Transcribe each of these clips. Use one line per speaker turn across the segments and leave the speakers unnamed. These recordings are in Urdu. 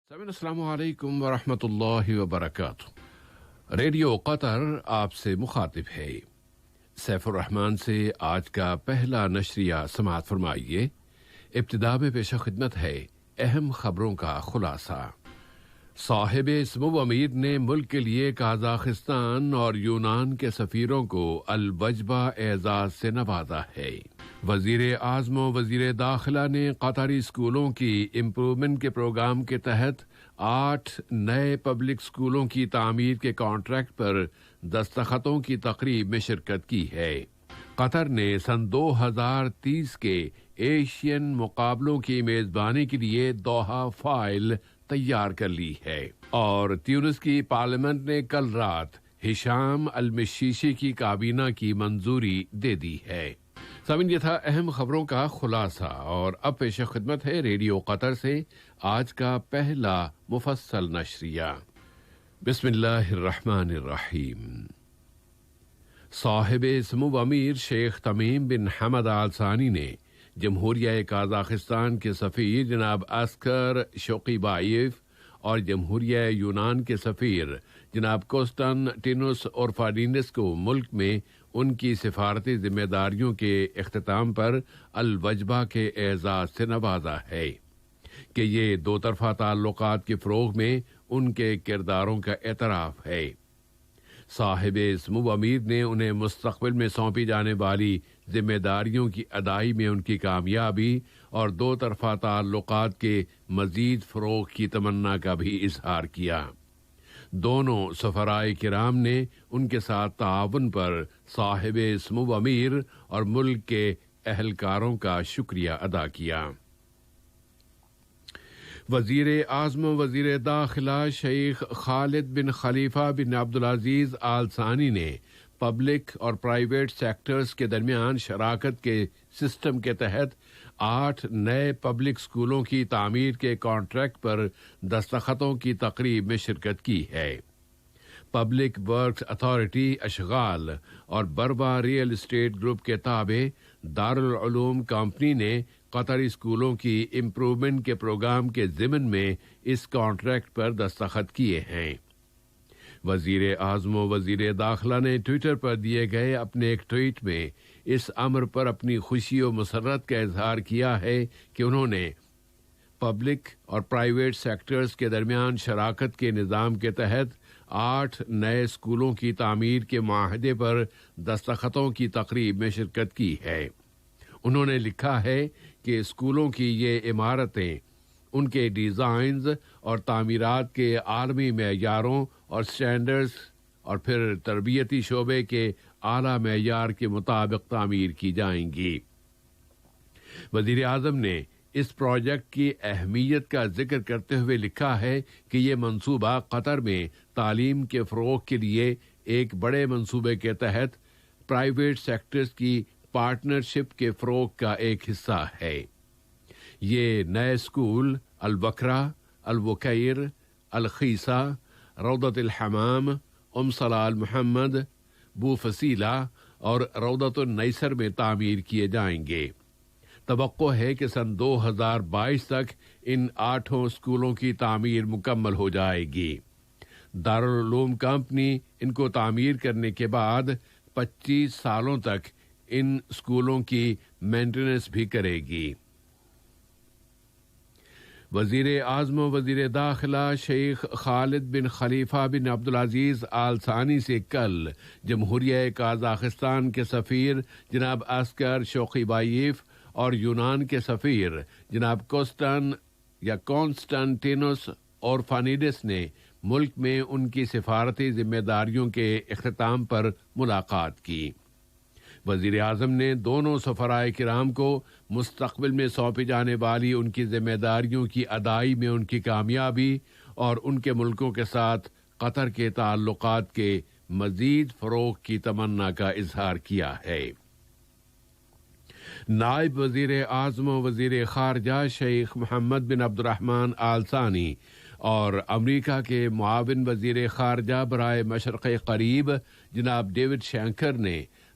سامعین السلام علیکم ورحمۃ اللہ وبرکاتہ۔ ریڈیو قطر آپ سے مخاطب ہے۔ سیف الرحمان سے آج کا پہلا نشریہ سماعت فرمائیے۔ ابتدا میں پیش خدمت ہے اہم خبروں کا خلاصہ۔ صاحب سمو امیر نے ملک کے لیے قازقستان اور یونان کے سفیروں کو الوجبہ اعزاز سے نوازا ہے۔ وزیر اعظم و وزیر داخلہ نے قطری اسکولوں کی امپرومنٹ کے پروگرام کے تحت 8 نئے پبلک اسکولوں کی تعمیر کے کانٹریکٹ پر دستخطوں کی تقریب میں شرکت کی ہے۔ قطر نے سن 2030 کے ایشین مقابلوں کی میزبانی کے لیے دوحہ فائل تیار کر لی ہے، اور تیونس کی پارلیمنٹ نے کل رات ہشام المشیشی کی کابینہ کی منظوری دے دی ہے۔ سامعین، یہ تھا اہم خبروں کا خلاصہ، اور اب پیش خدمت ہے ریڈیو قطر سے آج کا پہلا مفصل نشریہ۔ بسم اللہ الرحمن الرحیم۔ صاحب سمو امیر شیخ تمیم بن حمد آل ثانی نے جمہوریہ قازقستان کے سفیر جناب اسکر شوقیبایف اور جمہوریہ یونان کے سفیر جناب کوسٹانٹینوس اورفانیڈس کو ملک میں ان کی سفارتی ذمہ داریوں کے اختتام پر الوجبہ کے اعزاز سے نوازا ہے کہ یہ دو طرفہ تعلقات کے فروغ میں ان کے کرداروں کا اعتراف ہے۔ صاحب سمو امیر نے انہیں مستقبل میں سونپی جانے والی ذمہ داریوں کی ادائی میں ان کی کامیابی اور دو طرفہ تعلقات کے مزید فروغ کی تمنا کا بھی اظہار کیا۔ دونوں سفرائے کرام نے ان کے ساتھ تعاون پر صاحب سمو امیر اور ملک کے اہلکاروں کا شکریہ ادا کیا۔ وزیر اعظم و وزیر داخلہ شیخ خالد بن خلیفہ بن عبدالعزیز آل ثانی نے پبلک اور پرائیویٹ سیکٹرز کے درمیان شراکت کے سسٹم کے تحت 8 نئے پبلک اسکولوں کی تعمیر کے کانٹریکٹ پر دستخطوں کی تقریب میں شرکت کی ہے۔ پبلک ورکس اتھارٹی اشغال اور بروا ریئل اسٹیٹ گروپ کے تابع دارالعلوم کمپنی نے قطری اسکولوں کی امپرومنٹ کے پروگرام کے ضمن میں اس کانٹریکٹ پر دستخط کیے ہیں۔ وزیر اعظم و وزیر داخلہ نے ٹویٹر پر دیے گئے اپنے ایک ٹویٹ میں اس امر پر اپنی خوشی و مسرت کا اظہار کیا ہے کہ انہوں نے پبلک اور پرائیویٹ سیکٹرز کے درمیان شراکت کے نظام کے تحت 8 نئے اسکولوں کی تعمیر کے معاہدے پر دستخطوں کی تقریب میں شرکت کی ہے۔ انہوں نے لکھا ہے کہ اسکولوں کی یہ عمارتیں ان کے ڈیزائنز اور تعمیرات کے عالمی معیاروں اور سٹینڈرز اور پھر تربیتی شعبے کے اعلیٰ معیار کے مطابق تعمیر کی جائیں گی۔ وزیر اعظم نے اس پروجیکٹ کی اہمیت کا ذکر کرتے ہوئے لکھا ہے کہ یہ منصوبہ قطر میں تعلیم کے فروغ کے لیے ایک بڑے منصوبے کے تحت پرائیویٹ سیکٹرز کی پارٹنرشپ کے فروغ کا ایک حصہ ہے۔ یہ نئے اسکول البکرا، الوکیر، الخیسہ، روضۃ الحمام، صلال محمد، بو فصیلہ اور روضۃ النیسر میں تعمیر کیے جائیں گے۔ توقع ہے کہ سن 2022 تک ان 8 اسکولوں کی تعمیر مکمل ہو جائے گی۔ دارالعلوم کمپنی ان کو تعمیر کرنے کے بعد 25 سالوں تک ان اسکولوں کی مینٹیننس بھی کرے گی۔ وزیر اعظم و وزیر داخلہ شیخ خالد بن خلیفہ بن عبدالعزیز آل ثانی سے کل جمہوریہ قازقستان کے سفیر جناب اسکر شوقیبایف اور یونان کے سفیر جناب کونسٹانٹینوس اورفانیڈس نے ملک میں ان کی سفارتی ذمہ داریوں کے اختتام پر ملاقات کی۔ وزیر اعظم نے دونوں سفرائے کرام کو مستقبل میں سونپی جانے والی ان کی ذمہ داریوں کی ادائی میں ان کی کامیابی اور ان کے ملکوں کے ساتھ قطر کے تعلقات کے مزید فروغ کی تمنا کا اظہار کیا ہے۔ نائب وزیر اعظم و وزیر خارجہ شیخ محمد بن عبد الرحمن آل ثانی اور امریکہ کے معاون وزیر خارجہ برائے مشرق قریب جناب ڈیوڈ شینکر نے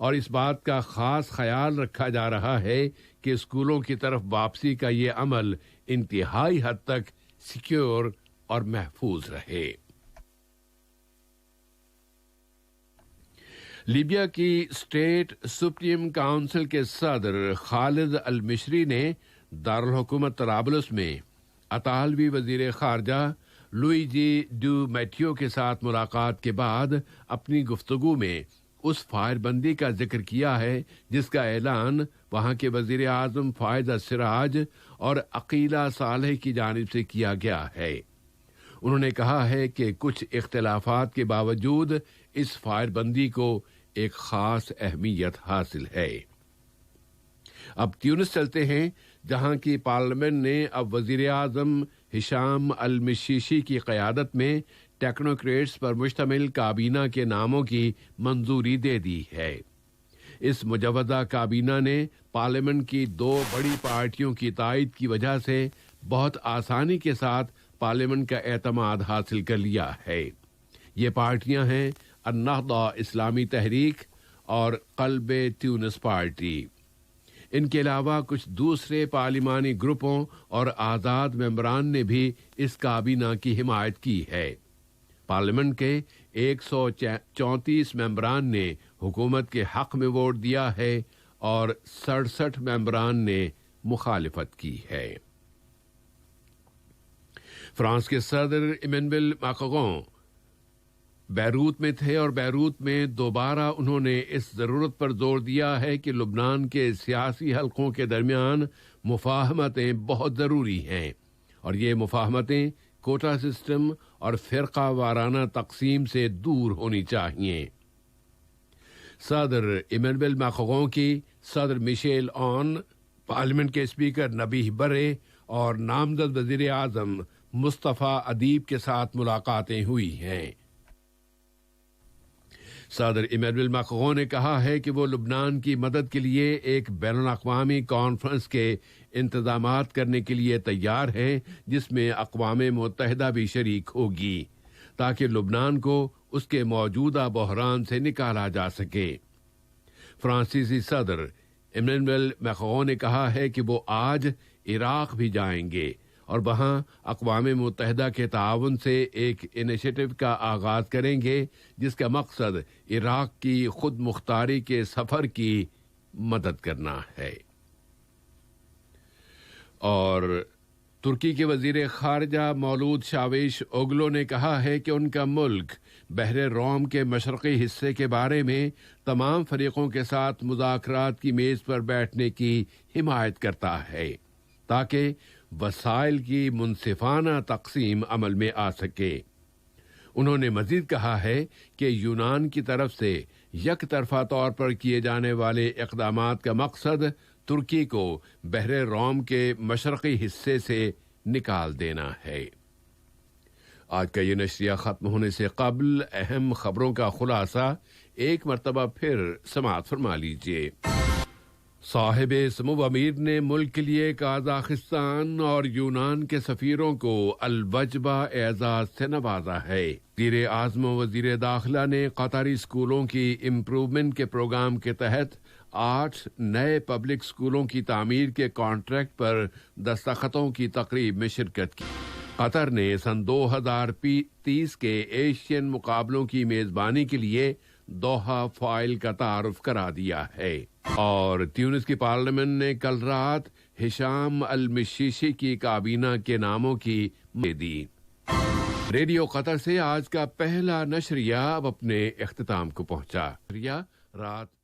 اور اس بات کا خاص خیال رکھا جا رہا ہے کہ اسکولوں کی طرف واپسی کا یہ عمل انتہائی حد تک سیکیور اور محفوظ رہے۔ لیبیا کی اسٹیٹ سپریم کونسل کے صدر خالد المشری نے دارالحکومت طرابلس میں اطالوی وزیر خارجہ لوئیجی ڈو میٹیو کے ساتھ ملاقات کے بعد اپنی گفتگو میں اس فائر بندی کا ذکر کیا ہے جس کا اعلان وہاں کے وزیر اعظم فائز السراج اور عقیلہ صالح کی جانب سے کیا گیا ہے۔ انہوں نے کہا ہے کہ کچھ اختلافات کے باوجود اس فائر بندی کو ایک خاص اہمیت حاصل ہے۔ اب تیونس چلتے ہیں، جہاں کی پارلیمنٹ نے اب وزیر اعظم ہشام المشیشی کی قیادت میں ٹیکنوکریٹس پر مشتمل کابینہ کے ناموں کی منظوری دے دی ہے۔ اس مجوزہ کابینہ نے پارلیمنٹ کی دو بڑی پارٹیوں کی تائید کی وجہ سے بہت آسانی کے ساتھ پارلیمنٹ کا اعتماد حاصل کر لیا ہے۔ یہ پارٹیاں ہیں النہضہ اسلامی تحریک اور قلب تیونس پارٹی۔ ان کے علاوہ کچھ دوسرے پارلیمانی گروپوں اور آزاد ممبران نے بھی اس کابینہ کی حمایت کی ہے۔ پارلیمنٹ کے 134 ممبران نے حکومت کے حق میں ووٹ دیا ہے اور 67 ممبران نے مخالفت کی ہے۔ فرانس کے صدر ایمینوئل میکرون بیروت میں تھے اور بیروت میں دوبارہ انہوں نے اس ضرورت پر زور دیا ہے کہ لبنان کے سیاسی حلقوں کے درمیان مفاہمتیں بہت ضروری ہیں اور یہ مفاہمتیں کوٹا سسٹم اور فرقہ وارانہ تقسیم سے دور ہونی چاہیے۔ صدر ایمینوئل میکرون کی صدر میشیل عون، پارلیمنٹ کے اسپیکر نبیہ برے اور نامزد وزیر اعظم مصطفیٰ ادیب کے ساتھ ملاقاتیں ہوئی ہیں۔ صدر ایمینوئل میکرون نے کہا ہے کہ وہ لبنان کی مدد کے لیے ایک بین الاقوامی کانفرنس کے انتظامات کرنے کے لیے تیار ہے جس میں اقوام متحدہ بھی شریک ہوگی تاکہ لبنان کو اس کے موجودہ بحران سے نکالا جا سکے۔ فرانسیسی صدر ایمینوئل میکرون نے کہا ہے کہ وہ آج عراق بھی جائیں گے اور وہاں اقوام متحدہ کے تعاون سے ایک انیشیٹو کا آغاز کریں گے جس کا مقصد عراق کی خود مختاری کے سفر کی مدد کرنا ہے۔ اور ترکی کے وزیر خارجہ مولود چاوش اوگلو نے کہا ہے کہ ان کا ملک بحر روم کے مشرقی حصے کے بارے میں تمام فریقوں کے ساتھ مذاکرات کی میز پر بیٹھنے کی حمایت کرتا ہے تاکہ وسائل کی منصفانہ تقسیم عمل میں آ سکے۔ انہوں نے مزید کہا ہے کہ یونان کی طرف سے یک طرفہ طور پر کیے جانے والے اقدامات کا مقصد ترکی کو بحر روم کے مشرقی حصے سے نکال دینا ہے۔ آج کا یہ نشریہ ختم ہونے سے قبل اہم خبروں کا خلاصہ ایک مرتبہ پھر سماعت فرما لیجیے۔ صاحب سمو امیر نے ملک کے لیے قازقستان اور یونان کے سفیروں کو الوجبہ اعزاز سے نوازا ہے۔ وزیر اعظم و وزیر داخلہ نے قطری اسکولوں کی امپروومنٹ کے پروگرام کے تحت 8 نئے پبلک اسکولوں کی تعمیر کے کانٹریکٹ پر دستخطوں کی تقریب میں شرکت کی۔ قطر نے سن 2030 کے ایشین مقابلوں کی میزبانی کے لیے دوحہ فائل کا تعارف کرا دیا ہے۔ اور تیونس کی پارلیمنٹ نے کل رات ہشام المشیشی کی کابینہ کے ناموں کی منظوری دی۔ ریڈیو قطر سے آج کا پہلا نشریہ اب اپنے اختتام کو پہنچا۔ رات